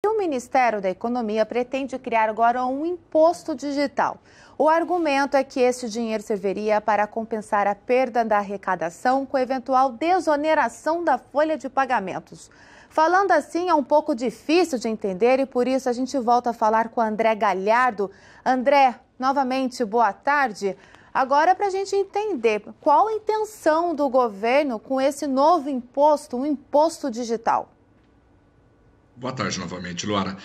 que o Ministério da Economia pretende criar agora um imposto digital. O argumento é que esse dinheiro serviria para compensar a perda da arrecadação com eventual desoneração da folha de pagamentos. Falando assim, é um pouco difícil de entender e por isso a gente volta a falar com André Galhardo. André, novamente, boa tarde. Agora, para a gente entender qual a intenção do governo com esse novo imposto, um imposto digital. Boa tarde novamente, Luara.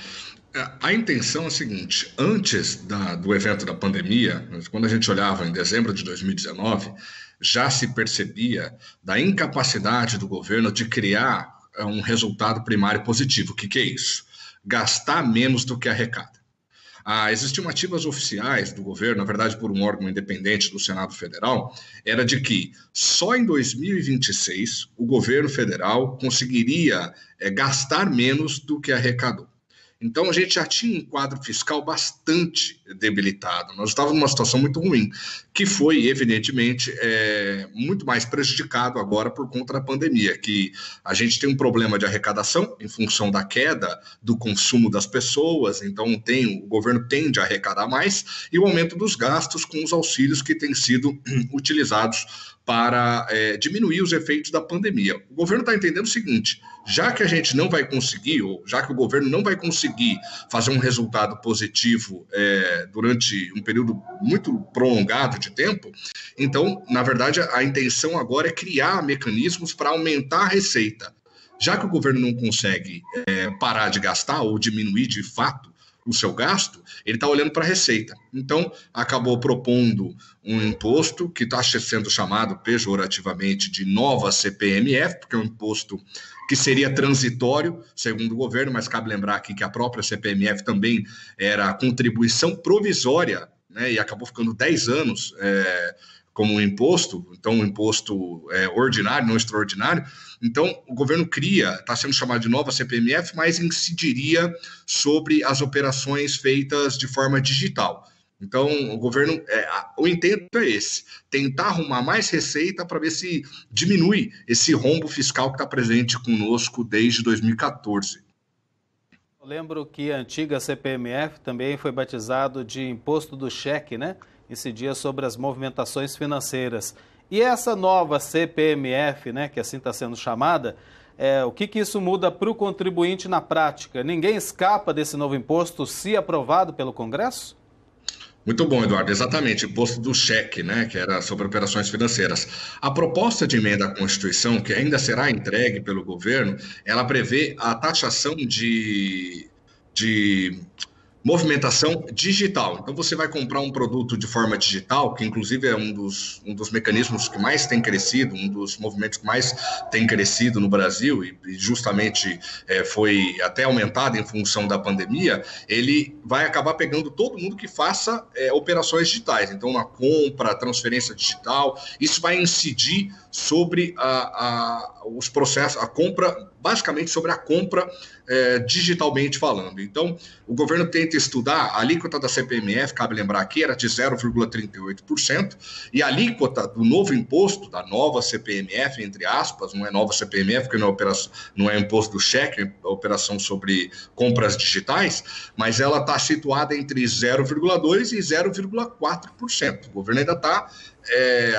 A intenção é a seguinte: antes do evento da pandemia, quando a gente olhava em dezembro de 2019, já se percebia da incapacidade do governo de criar um resultado primário positivo. O que é isso? Gastar menos do que arrecada. As estimativas oficiais do governo, na verdade por um órgão independente do Senado Federal, era de que só em 2026 o governo federal conseguiria gastar menos do que arrecadou. Então, a gente já tinha um quadro fiscal bastante debilitado. Nós estávamos numa situação muito ruim, que foi, evidentemente, muito mais prejudicado agora por conta da pandemia, que a gente tem um problema de arrecadação em função da queda do consumo das pessoas, então o governo tende a arrecadar mais, e o aumento dos gastos com os auxílios que têm sido utilizados para diminuir os efeitos da pandemia. O governo está entendendo o seguinte: já que a gente não vai conseguir, ou já que o governo não vai conseguir fazer um resultado positivo durante um período muito prolongado de tempo, então, na verdade, a intenção agora é criar mecanismos para aumentar a receita. Já que o governo não consegue parar de gastar ou diminuir de fato o seu gasto, ele está olhando para a receita. Então, acabou propondo um imposto que está sendo chamado pejorativamente de nova CPMF, porque é um imposto que seria transitório, segundo o governo, mas cabe lembrar aqui que a própria CPMF também era contribuição provisória, né, e acabou ficando 10 anos como um imposto, então um imposto ordinário, não extraordinário. Então, o governo está sendo chamado de nova CPMF, mas incidiria sobre as operações feitas de forma digital. Então, o governo, o intento é esse: tentar arrumar mais receita para ver se diminui esse rombo fiscal que está presente conosco desde 2014. Eu lembro que a antiga CPMF também foi batizado de imposto do cheque, né? Incidia sobre as movimentações financeiras. E essa nova CPMF, né, que assim está sendo chamada, o que isso muda para o contribuinte na prática? Ninguém escapa desse novo imposto se aprovado pelo Congresso? Muito bom, Eduardo. Exatamente, imposto do cheque, né, que era sobre operações financeiras. A proposta de emenda à Constituição, que ainda será entregue pelo governo, ela prevê a taxação de movimentação digital. Então, você vai comprar um produto de forma digital, que inclusive é um dos mecanismos que mais tem crescido, um dos movimentos que mais tem crescido no Brasil, e justamente foi até aumentado em função da pandemia. Ele vai acabar pegando todo mundo que faça operações digitais. Então, na compra, transferência digital, isso vai incidir sobre os processos, a compra, basicamente sobre a compra digitalmente falando. Então, o governo tenta estudar a alíquota da CPMF, cabe lembrar aqui, era de 0,38%, e a alíquota do novo imposto, da nova CPMF, entre aspas, não é nova CPMF, porque não é imposto do cheque, é operação sobre compras digitais, mas ela está situada entre 0,2% e 0,4%. O governo ainda está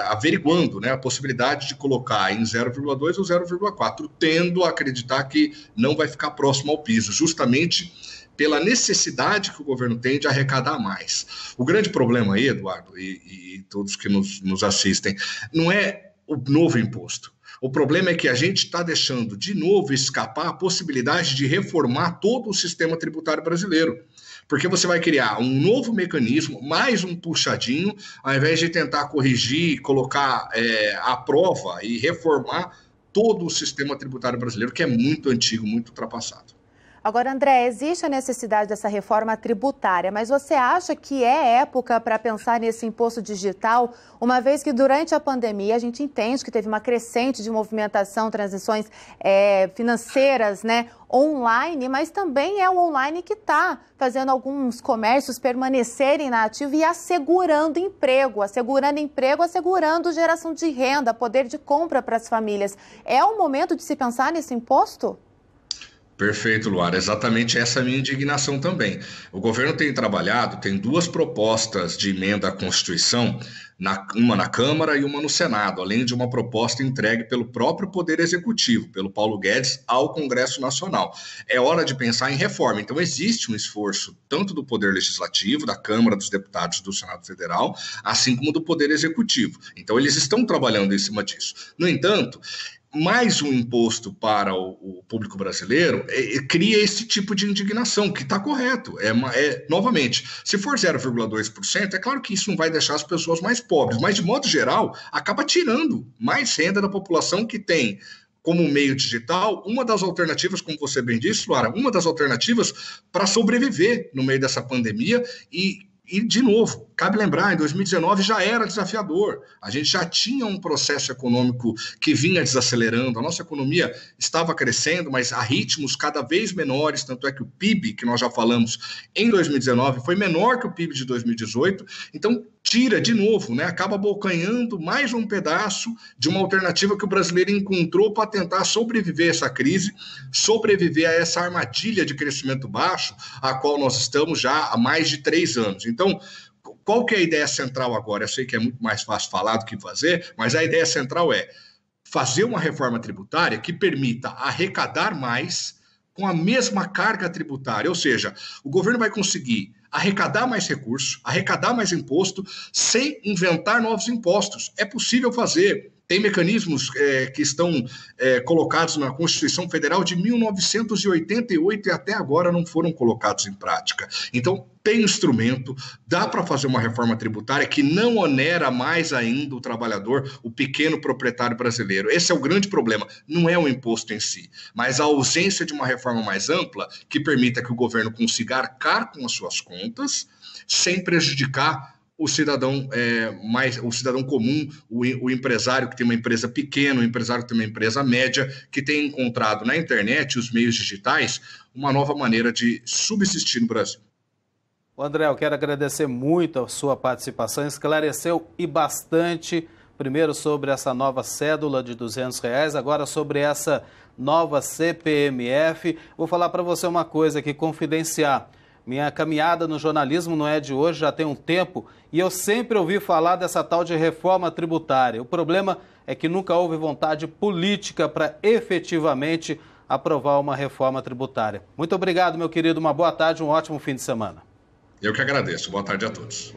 averiguando, né, a possibilidade de colocar em 0,2 ou 0,4, tendo a acreditar que não vai ficar próximo ao piso, justamente pela necessidade que o governo tem de arrecadar mais. O grande problema aí, Eduardo, e todos que nos assistem, não é o novo imposto. O problema é que a gente está deixando de novo escapar a possibilidade de reformar todo o sistema tributário brasileiro. Porque você vai criar um novo mecanismo, mais um puxadinho, ao invés de tentar corrigir, colocar à prova e reformar todo o sistema tributário brasileiro, que é muito antigo, muito ultrapassado. Agora, André, existe a necessidade dessa reforma tributária, mas você acha que é época para pensar nesse imposto digital, uma vez que durante a pandemia a gente entende que teve uma crescente de movimentação, transações financeiras, né, online, mas também é o online que está fazendo alguns comércios permanecerem na ativa e assegurando emprego, assegurando geração de renda, poder de compra para as famílias. É o momento de se pensar nesse imposto? Perfeito, Luara. Exatamente essa é a minha indignação também. O governo tem trabalhado, tem duas propostas de emenda à Constituição, uma na Câmara e uma no Senado, além de uma proposta entregue pelo próprio Poder Executivo, pelo Paulo Guedes, ao Congresso Nacional. É hora de pensar em reforma. Então, existe um esforço tanto do Poder Legislativo, da Câmara dos Deputados do Senado Federal, assim como do Poder Executivo. Então, eles estão trabalhando em cima disso. No entanto, mais um imposto para o público brasileiro cria esse tipo de indignação, que está correto. Novamente, se for 0,2%, é claro que isso não vai deixar as pessoas mais pobres, mas, de modo geral, acaba tirando mais renda da população que tem como meio digital uma das alternativas, como você bem disse, Luara, uma das alternativas para sobreviver no meio dessa pandemia e, de novo, cabe lembrar, em 2019 já era desafiador. A gente já tinha um processo econômico que vinha desacelerando. A nossa economia estava crescendo, mas a ritmos cada vez menores. Tanto é que o PIB, que nós já falamos em 2019, foi menor que o PIB de 2018. Então, tira de novo, né? Acaba abocanhando mais um pedaço de uma alternativa que o brasileiro encontrou para tentar sobreviver a essa crise, sobreviver a essa armadilha de crescimento baixo, a qual nós estamos já há mais de 3 anos. Então, qual que é a ideia central agora? Eu sei que é muito mais fácil falar do que fazer, mas a ideia central é fazer uma reforma tributária que permita arrecadar mais com a mesma carga tributária, ou seja, o governo vai conseguir arrecadar mais recursos, arrecadar mais imposto, sem inventar novos impostos. É possível fazer. Tem mecanismos que estão colocados na Constituição Federal de 1988 e até agora não foram colocados em prática. Então, tem instrumento, dá para fazer uma reforma tributária que não onera mais ainda o trabalhador, o pequeno proprietário brasileiro. Esse é o grande problema, não é o imposto em si, mas a ausência de uma reforma mais ampla que permita que o governo consiga arcar com as suas contas, sem prejudicar o cidadão o cidadão comum, o empresário que tem uma empresa pequena, o empresário que tem uma empresa média, que tem encontrado na internet, os meios digitais, uma nova maneira de subsistir no Brasil. André, eu quero agradecer muito a sua participação, esclareceu e bastante, primeiro sobre essa nova cédula de R$200, agora sobre essa nova CPMF. Vou falar para você uma coisa aqui, confidenciar. Minha caminhada no jornalismo não é de hoje, já tem um tempo, e eu sempre ouvi falar dessa tal de reforma tributária. O problema é que nunca houve vontade política para efetivamente aprovar uma reforma tributária. Muito obrigado, meu querido, uma boa tarde, um ótimo fim de semana. Eu que agradeço. Boa tarde a todos.